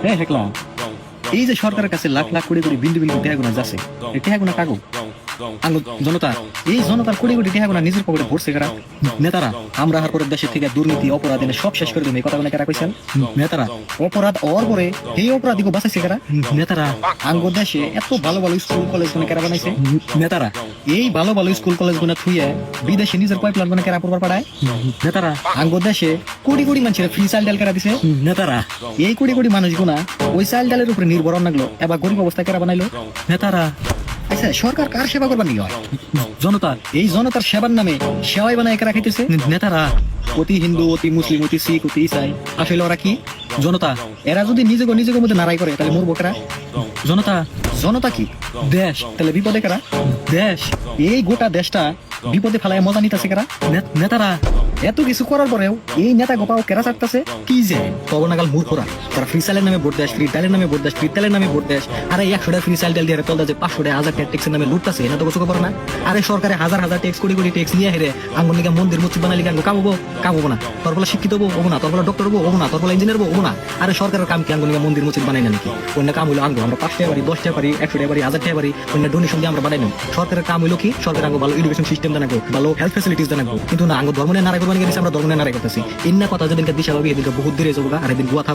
হ্যাঁ দেখলাম এই যে সরকারের কাছে লাখ লাখ কোটি কোটি বিন্দু বিন্দু টেহাগুনা যাচ্ছে এই টেহাগুনা কাগো আঙ্গ জনতা এই জনতার কোটি কোটি টেহাগুনা নিজের পকেটে ভরছে কারা নেতারা আমরা হার পরের দেশের থেকে দুর্নীতি অপরাধ এনে সব শেষ করে দেবে এই কথা কারা কইছেন নেতারা অপরাধ অর পরে এই অপরাধীকে বাঁচাইছে কারা নেতারা আঙ্গ দেশে এত ভালো ভালো স্কুল কলেজ গুলো কারা বানাইছে নেতারা এই ভালো ভালো স্কুল কলেজ গুলো থুয়ে বিদেশে নিজের পাইপলাইন গুলো কারা পড়বার পাঠায় নেতারা আঙ্গ দেশে কোটি কোটি মানুষের ফ্রি চাইল্ড ডাল কারা দিছে নেতারা এই কোটি কোটি মানুষ গুনা ওই চাইল্ড ডালের উপরে নির্ভর লাগলো এবার গরিব অবস্থায় কারা বানাইলো নেতারা আচ্ছা সরকার কার সেবা করবার নিয়ে হয় জনতা এই জনতার সেবার নামে সেবাই বানায় কারা খাইতেছে নেতারা অতি হিন্দু অতি মুসলিম অতি শিখ অতি ইসাই আসলে ওরা কি জনতা এরা যদি নিজেকে নিজেকে মধ্যে নারাই করে তাহলে মরবো কারা জনতা জনতা কি দেশ তাহলে বিপদে কারা দেশ এই গোটা দেশটা বিপদে ফেলায় মজা নিতেছে কারা নেতারা এত কিছু করার পরেও এই নেতা গোপাও কেরা চাকতেছে কি যে খবর নাগাল মূর্খরা তারা ফ্রি চাইলের নামে ভোট দেশ ফ্রি ডালের নামে ভোট দেশ ফ্রি তেলের নামে ভোট দেশ আরে 100 টাকা ফ্রি চাইল ডাল দিয়ে তলদা যে 500 টাকা 1000 টাকা ট্যাক্সের নামে লুটতাছে এটা তো কিছু খবর না আরে সরকারে হাজার হাজার ট্যাক্স কোটি কোটি ট্যাক্স নিয়ে হেরে আঙ্গুল নিকা মন্দির মসজিদ বানালি গাঙ্গো কামবো না তোর বলা শিক্ষিত হবো না তোর বলা ডক্টর হবো না তোর বলা ইঞ্জিনিয়ার হবো না আরে সরকারের কাম কি আঙ্গুল নিকা মন্দির মসজিদ বানাই না নাকি অন্য কাম হইলো আঙ্গো আমরা 5 টাকা বাড়ি 10 টাকা বাড়ি 100 টাকা বাড়ি 1000 টাকা বাড়ি অন্য ডোনেশন দিয়ে আমরা বানাই না সরকারের কাম হইলো কি সরকার আঙ্গো ভালো এডুকেশন সিস্টেম জানাবো ভালো হেলথ ফ্যাসিলিটিস জানাবো কিন্তু না আঙ্গো ধর্ম নিয়ে নারাই করবানি গেছে আমরা ধর্ম নিয়ে নারাই করতেছি ইন্না কথা যেদিনকে দিশা ভাবি এদিকে বহুত দূরে যাবো আর এদিন গুয়া